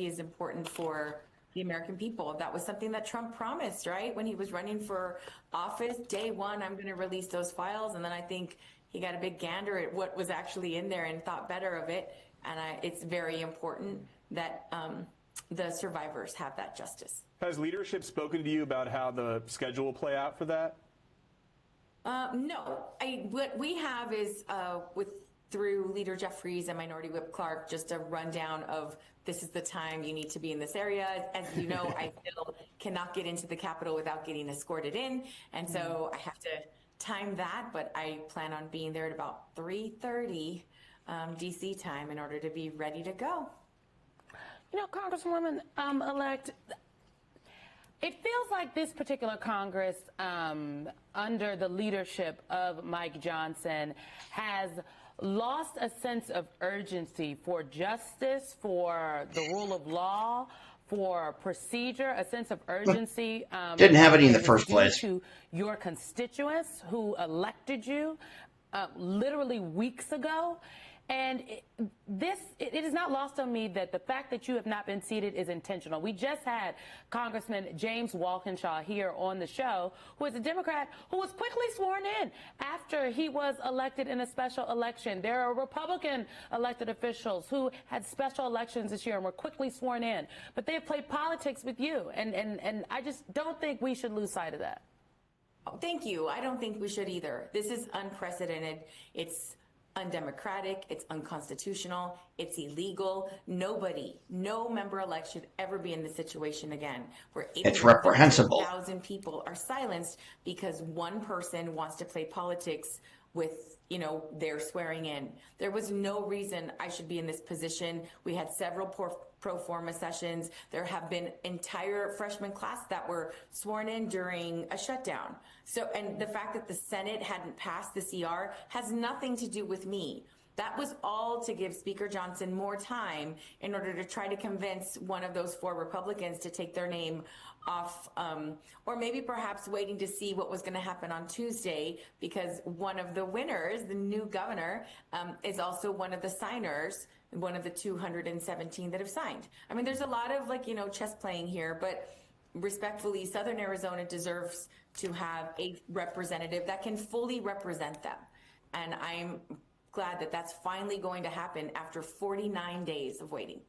is important for the American people. That was something that Trump promised, right? When he was running for office, day one, I'm going to release those files. And then I think he got a big gander at what was actually in there and thought better of it. And it's very important that the survivors have that justice. Has leadership spoken to you about how the schedule will play out for that? No. What we have is through Leader Jeffries and Minority Whip Clark, just a rundown of this is the time you need to be in this area. As you know, I still cannot get into the Capitol without getting escorted in. And so I have to time that, but I plan on being there at about 3:30 DC time in order to be ready to go. You know, Congresswoman elect, it feels like this particular Congress, under the leadership of Mike Johnson, has lost a sense of urgency for justice, for the rule of law, for procedure, a sense of urgency. Didn't have any in the first place. To your constituents who elected you literally weeks ago. And it is not lost on me that the fact that you have not been seated is intentional. We just had Congressman James Walkinshaw here on the show, who is a Democrat who was quickly sworn in after he was elected in a special election. There are Republican elected officials who had special elections this year and were quickly sworn in. But they have played politics with you. And I just don't think we should lose sight of that. Oh, thank you. I don't think we should either. This is unprecedented. It's undemocratic, it's unconstitutional, it's illegal. No member-elect should ever be in this situation again, where it's reprehensible. 8,000 people are silenced because one person wants to play politics with, their swearing in. There was no reason I should be in this position. We had several pro forma sessions. There have been entire freshman class that were sworn in during a shutdown. And the fact that the Senate hadn't passed the CR has nothing to do with me. That was all to give Speaker Johnson more time in order to try to convince one of those 4 Republicans to take their name off, or maybe perhaps waiting to see what was going to happen on Tuesday, because one of the winners, the new governor, is also one of the signers, one of the 217 that have signed. I mean, there's a lot of chess playing here, but respectfully, Southern Arizona deserves to have a representative that can fully represent them. And I'm glad that that's finally going to happen after 49 days of waiting.